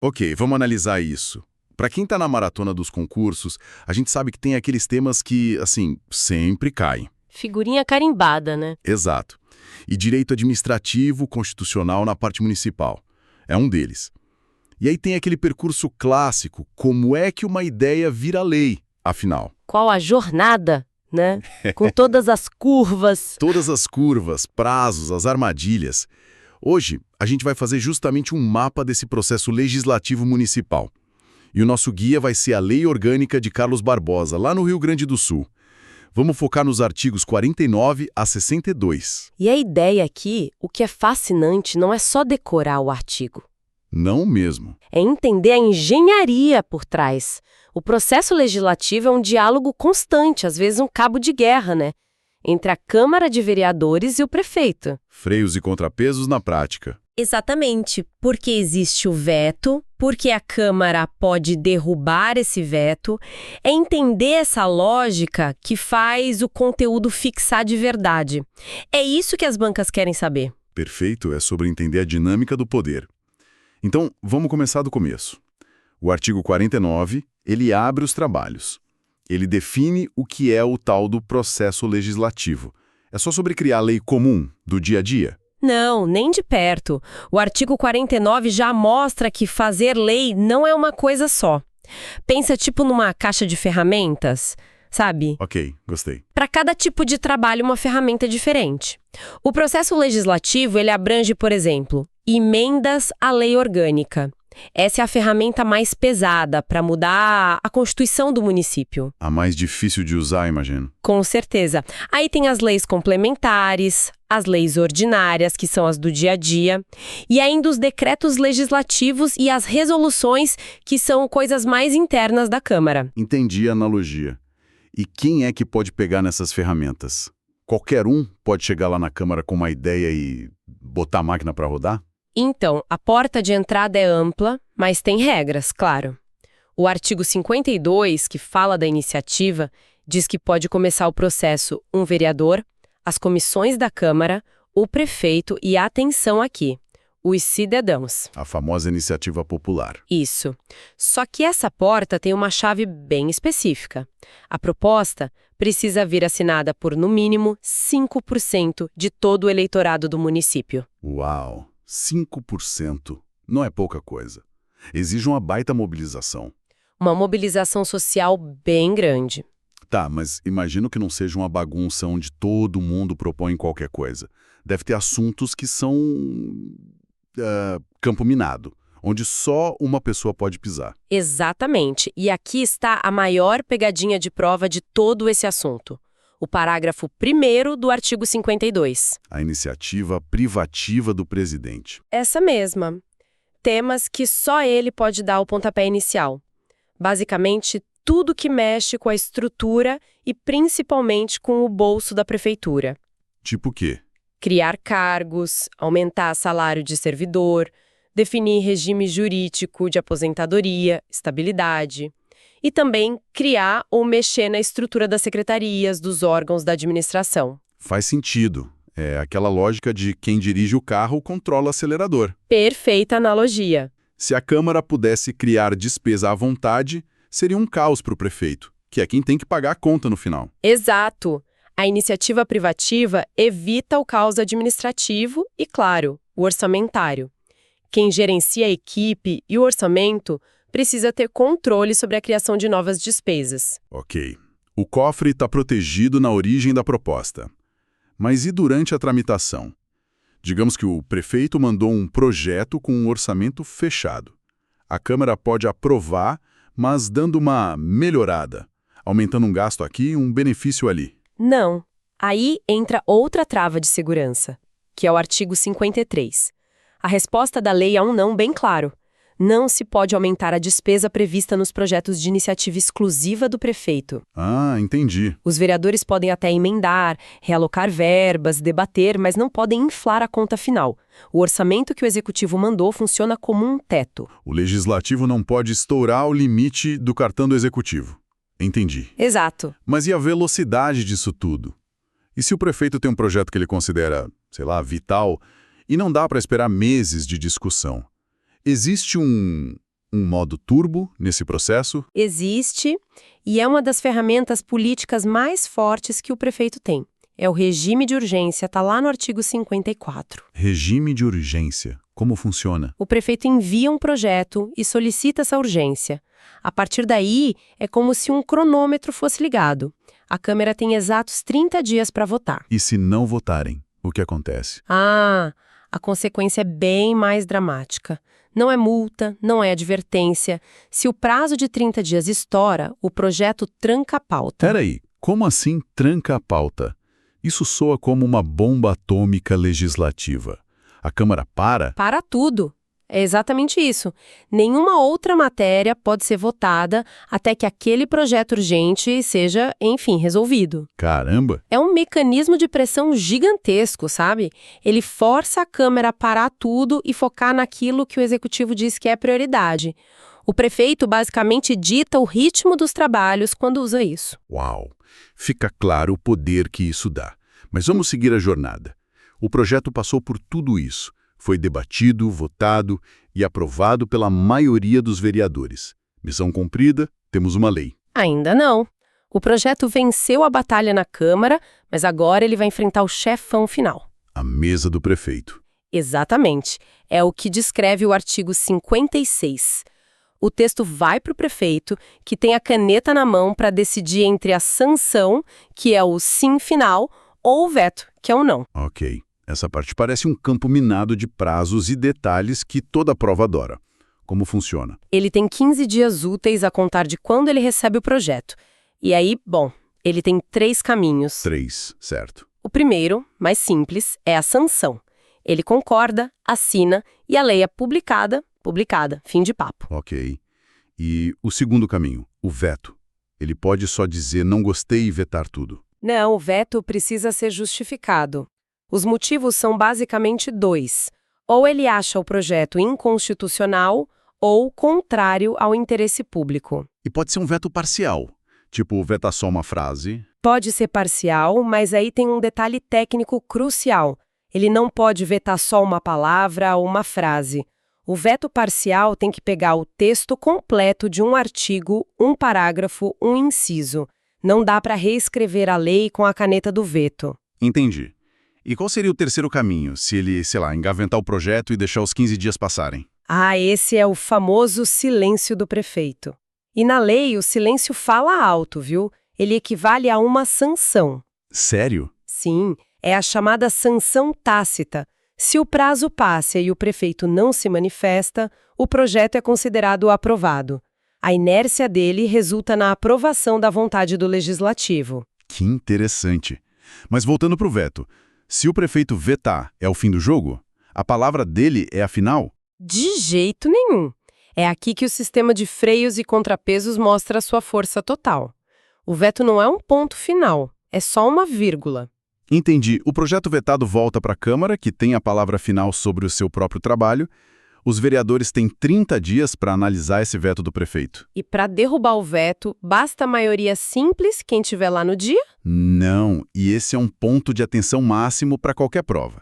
Ok, vamos analisar isso. Para quem está na maratona dos concursos, a gente sabe que tem aqueles temas que, assim, sempre caem. Figurinha carimbada, né? Exato. E direito administrativo, constitucional na parte municipal. É um deles. E aí tem aquele percurso clássico, como é que uma ideia vira lei, afinal? Qual a jornada, né? Com todas as curvas. Todas as curvas, prazos, as armadilhas. Hoje, a gente vai fazer justamente um mapa desse processo legislativo municipal. E o nosso guia vai ser a Lei Orgânica de Carlos Barbosa, lá no Rio Grande do Sul. Vamos focar nos artigos 49 a 62. E a ideia aqui, o que é fascinante, não é só decorar o artigo. Não mesmo. É entender a engenharia por trás. O processo legislativo é um diálogo constante, às vezes um cabo de guerra, né? Entre a Câmara de Vereadores e o prefeito. Freios e contrapesos na prática. Exatamente, porque existe o veto, porque a Câmara pode derrubar esse veto. É entender essa lógica que faz o conteúdo fixar de verdade. É isso que as bancas querem saber. Perfeito, é sobre entender a dinâmica do poder. Então, vamos começar do começo. O artigo 49, ele abre os trabalhos. Ele define o que é o tal do processo legislativo. É só sobre criar lei comum, do dia a dia? Não, nem de perto. O artigo 49 já mostra que fazer lei não é uma coisa só. Pensa tipo numa caixa de ferramentas, sabe? Ok, gostei. Para cada tipo de trabalho, uma ferramenta diferente. O processo legislativo, ele abrange, por exemplo, emendas à lei orgânica. Essa é a ferramenta mais pesada para mudar a Constituição do município. A mais difícil de usar, imagino. Com certeza. Aí tem as leis complementares, as leis ordinárias, que são as do dia a dia, e ainda os decretos legislativos e as resoluções, que são coisas mais internas da Câmara. Entendi a analogia. E quem é que pode pegar nessas ferramentas? Qualquer um pode chegar lá na Câmara com uma ideia e botar a máquina para rodar? Então, a porta de entrada é ampla, mas tem regras, claro. O artigo 52, que fala da iniciativa, diz que pode começar o processo um vereador, as comissões da Câmara, o prefeito e, atenção aqui, os cidadãos. A famosa iniciativa popular. Isso. Só que essa porta tem uma chave bem específica. A proposta precisa vir assinada por, no mínimo, 5% de todo o eleitorado do município. Uau! 5%. Não é pouca coisa. Exige uma baita mobilização. Uma mobilização social bem grande. Tá, mas imagino que não seja uma bagunça onde todo mundo propõe qualquer coisa. Deve ter assuntos que são campo minado, onde só uma pessoa pode pisar. Exatamente. E aqui está a maior pegadinha de prova de todo esse assunto. O parágrafo 1º do artigo 52. A iniciativa privativa do presidente. Essa mesma. Temas que só ele pode dar o pontapé inicial. Basicamente, tudo que mexe com a estrutura e principalmente com o bolso da prefeitura. Tipo o quê? Criar cargos, aumentar salário de servidor, definir regime jurídico de aposentadoria, estabilidade. E também criar ou mexer na estrutura das secretarias, dos órgãos da administração. Faz sentido. É aquela lógica de quem dirige o carro controla o acelerador. Perfeita analogia. Se a Câmara pudesse criar despesa à vontade, seria um caos para o prefeito, que é quem tem que pagar a conta no final. Exato. A iniciativa privativa evita o caos administrativo e, claro, o orçamentário. Quem gerencia a equipe e o orçamento precisa ter controle sobre a criação de novas despesas. Ok. O cofre está protegido na origem da proposta. Mas e durante a tramitação? Digamos que o prefeito mandou um projeto com um orçamento fechado. A Câmara pode aprovar, mas dando uma melhorada, aumentando um gasto aqui e um benefício ali. Não. Aí entra outra trava de segurança, que é o artigo 53. A resposta da lei é um não bem claro. Não se pode aumentar a despesa prevista nos projetos de iniciativa exclusiva do prefeito. Ah, entendi. Os vereadores podem até emendar, realocar verbas, debater, mas não podem inflar a conta final. O orçamento que o executivo mandou funciona como um teto. O legislativo não pode estourar o limite do cartão do executivo. Entendi. Exato. Mas e a velocidade disso tudo? E se o prefeito tem um projeto que ele considera, sei lá, vital, e não dá para esperar meses de discussão? Existe um um modo turbo nesse processo? Existe, e é uma das ferramentas políticas mais fortes que o prefeito tem. É o regime de urgência, está lá no artigo 54. Regime de urgência. Como funciona? O prefeito envia um projeto e solicita essa urgência. A partir daí, é como se um cronômetro fosse ligado. A Câmara tem exatos 30 dias para votar. E se não votarem, o que acontece? Ah, a consequência é bem mais dramática. Não é multa, não é advertência. Se o prazo de 30 dias estoura, o projeto tranca a pauta. Peraí, como assim tranca a pauta? Isso soa como uma bomba atômica legislativa. A Câmara para? Para tudo. É exatamente isso. Nenhuma outra matéria pode ser votada até que aquele projeto urgente seja, enfim, resolvido. Caramba! É um mecanismo de pressão gigantesco, sabe? Ele força a Câmara a parar tudo e focar naquilo que o Executivo diz que é prioridade. O prefeito basicamente dita o ritmo dos trabalhos quando usa isso. Uau! Fica claro o poder que isso dá. Mas vamos seguir a jornada. O projeto passou por tudo isso. Foi debatido, votado e aprovado pela maioria dos vereadores. Missão cumprida, temos uma lei. Ainda não. O projeto venceu a batalha na Câmara, mas agora ele vai enfrentar o chefão final. A mesa do prefeito. Exatamente. É o que descreve o artigo 56. O texto vai para o prefeito, que tem a caneta na mão para decidir entre a sanção, que é o sim final, ou o veto, que é o não. Ok. Essa parte parece um campo minado de prazos e detalhes que toda prova adora. Como funciona? Ele tem 15 dias úteis a contar de quando ele recebe o projeto. E aí, bom, ele tem 3 caminhos. 3, certo. O primeiro, mais simples, é a sanção. Ele concorda, assina e a lei é publicada, fim de papo. Ok. E o segundo caminho, o veto. Ele pode só dizer não gostei e vetar tudo. Não, o veto precisa ser justificado. Os motivos são basicamente 2. Ou ele acha o projeto inconstitucional ou contrário ao interesse público. E pode ser um veto parcial, tipo vetar só uma frase. Pode ser parcial, mas aí tem um detalhe técnico crucial. Ele não pode vetar só uma palavra ou uma frase. O veto parcial tem que pegar o texto completo de um artigo, um parágrafo, um inciso. Não dá para reescrever a lei com a caneta do veto. Entendi. E qual seria o terceiro caminho, se ele, sei lá, engavetar o projeto e deixar os 15 dias passarem? Ah, esse é o famoso silêncio do prefeito. E na lei, o silêncio fala alto, viu? Ele equivale a uma sanção. Sério? Sim, é a chamada sanção tácita. Se o prazo passa e o prefeito não se manifesta, o projeto é considerado aprovado. A inércia dele resulta na aprovação da vontade do legislativo. Que interessante. Mas voltando para o veto, se o prefeito vetar é o fim do jogo, a palavra dele é a final? De jeito nenhum. É aqui que o sistema de freios e contrapesos mostra sua força total. O veto não é um ponto final, é só uma vírgula. Entendi. O projeto vetado volta para a Câmara, que tem a palavra final sobre o seu próprio trabalho. Os vereadores têm 30 dias para analisar esse veto do prefeito. E para derrubar o veto, basta a maioria simples, quem estiver lá no dia? Não, e esse é um ponto de atenção máximo para qualquer prova.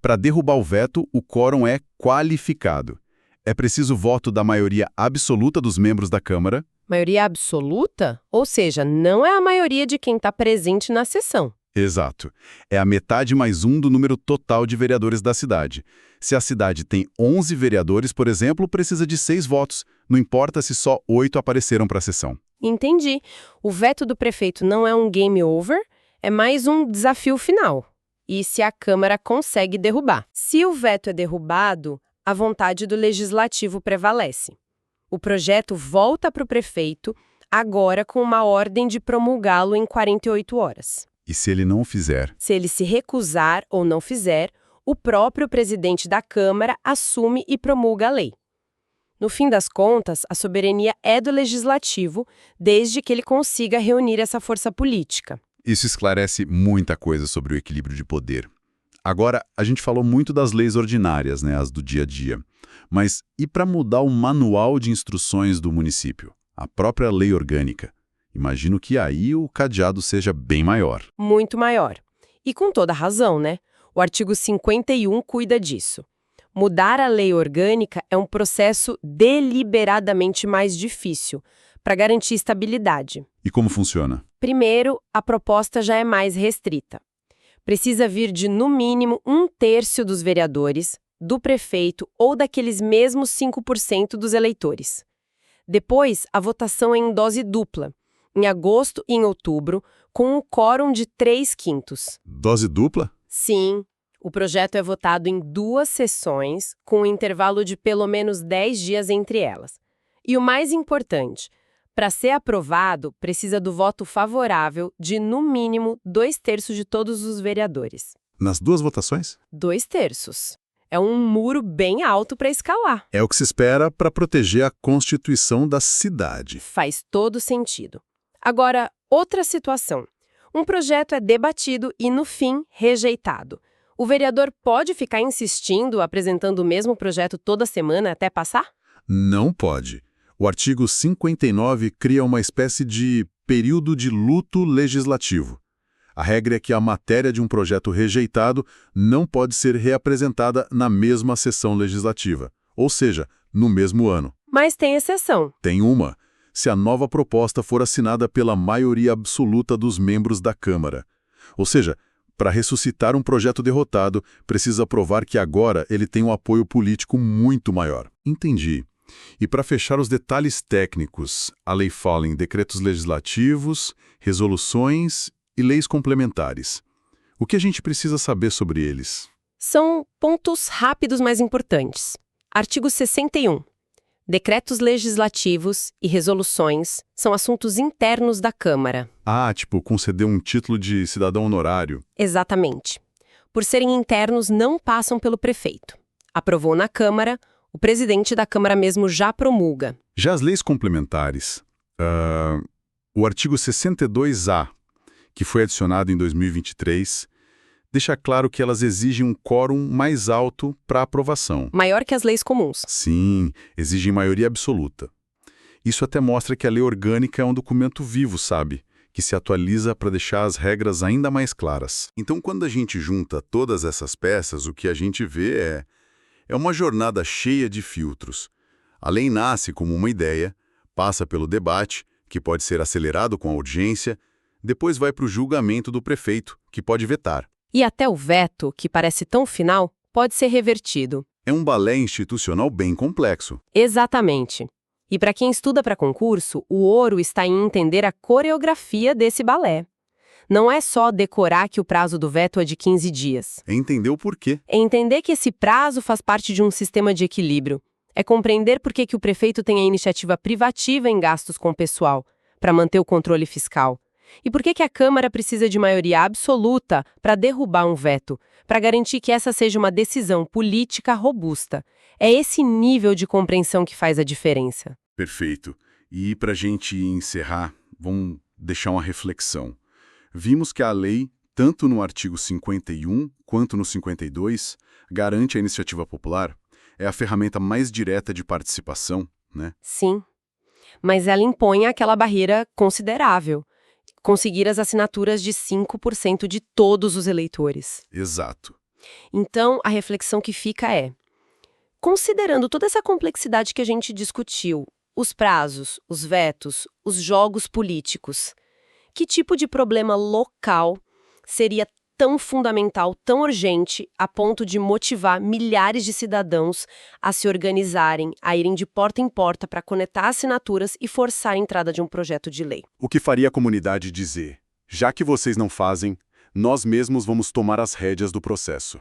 Para derrubar o veto, o quórum é qualificado. É preciso o voto da maioria absoluta dos membros da Câmara. Maioria absoluta? Ou seja, não é a maioria de quem está presente na sessão. Exato. É a metade mais um do número total de vereadores da cidade. Se a cidade tem 11 vereadores, por exemplo, precisa de 6 votos. Não importa se só 8 apareceram para a sessão. Entendi. O veto do prefeito não é um game over, é mais um desafio final. E se a Câmara consegue derrubar. Se o veto é derrubado, a vontade do legislativo prevalece. O projeto volta para o prefeito, agora com uma ordem de promulgá-lo em 48 horas. E se ele não o fizer? Se ele se recusar ou não fizer, o próprio presidente da Câmara assume e promulga a lei. No fim das contas, a soberania é do legislativo, desde que ele consiga reunir essa força política. Isso esclarece muita coisa sobre o equilíbrio de poder. Agora, a gente falou muito das leis ordinárias, né, as do dia a dia. Mas e para mudar o manual de instruções do município? A própria lei orgânica? Imagino que aí o cadeado seja bem maior. Muito maior. E com toda razão, né? O artigo 51 cuida disso. Mudar a lei orgânica é um processo deliberadamente mais difícil, para garantir estabilidade. E como funciona? Primeiro, a proposta já é mais restrita. Precisa vir de, no mínimo, 1/3 dos vereadores, do prefeito ou daqueles mesmos 5% dos eleitores. Depois, a votação é em dose dupla, em agosto e em outubro, com um quórum de 3/5. Dose dupla? Sim, o projeto é votado em 2 sessões, com um intervalo de pelo menos 10 dias entre elas. E o mais importante, para ser aprovado, precisa do voto favorável de, no mínimo, 2/3 de todos os vereadores. Nas 2 votações? 2/3. É um muro bem alto para escalar. É o que se espera para proteger a Constituição da cidade. Faz todo sentido. Agora, outra situação. Um projeto é debatido e, no fim, rejeitado. O vereador pode ficar insistindo, apresentando o mesmo projeto toda semana até passar? Não pode. O artigo 59 cria uma espécie de período de luto legislativo. A regra é que a matéria de um projeto rejeitado não pode ser reapresentada na mesma sessão legislativa, ou seja, no mesmo ano. Mas tem exceção. Tem uma, se a nova proposta for assinada pela maioria absoluta dos membros da Câmara. Ou seja, para ressuscitar um projeto derrotado, precisa provar que agora ele tem um apoio político muito maior. Entendi. E para fechar os detalhes técnicos, a lei fala em decretos legislativos, resoluções e leis complementares. O que a gente precisa saber sobre eles? São pontos rápidos mais importantes. Artigo 61. Decretos legislativos e resoluções são assuntos internos da Câmara. Ah, tipo, conceder um título de cidadão honorário. Exatamente. Por serem internos, não passam pelo prefeito. Aprovou na Câmara, o presidente da Câmara mesmo já promulga. Já as leis complementares, o artigo 62A, que foi adicionado em 2023, deixa claro que elas exigem um quórum mais alto para aprovação. Maior que as leis comuns. Sim, exigem maioria absoluta. Isso até mostra que a lei orgânica é um documento vivo, sabe? Que se atualiza para deixar as regras ainda mais claras. Então, quando a gente junta todas essas peças, o que a gente vê é uma jornada cheia de filtros. A lei nasce como uma ideia, passa pelo debate, que pode ser acelerado com a urgência, depois vai para o julgamento do prefeito, que pode vetar. E até o veto, que parece tão final, pode ser revertido. É um balé institucional bem complexo. Exatamente. E para quem estuda para concurso, o ouro está em entender a coreografia desse balé. Não é só decorar que o prazo do veto é de 15 dias. É entender o porquê. É entender que esse prazo faz parte de um sistema de equilíbrio. É compreender por que o prefeito tem a iniciativa privativa em gastos com o pessoal, para manter o controle fiscal. E por que a Câmara precisa de maioria absoluta para derrubar um veto, para garantir que essa seja uma decisão política robusta. É esse nível de compreensão que faz a diferença. Perfeito. E para a gente encerrar, vamos deixar uma reflexão. Vimos que a lei, tanto no artigo 51 quanto no 52, garante a iniciativa popular. É a ferramenta mais direta de participação, né? Sim, mas ela impõe aquela barreira considerável. Conseguir as assinaturas de 5% de todos os eleitores. Exato. Então, a reflexão que fica é, considerando toda essa complexidade que a gente discutiu, os prazos, os vetos, os jogos políticos, que tipo de problema local seria tão fundamental, tão urgente, a ponto de motivar milhares de cidadãos a se organizarem, a irem de porta em porta para conectar assinaturas e forçar a entrada de um projeto de lei? O que faria a comunidade dizer? Já que vocês não fazem, nós mesmos vamos tomar as rédeas do processo.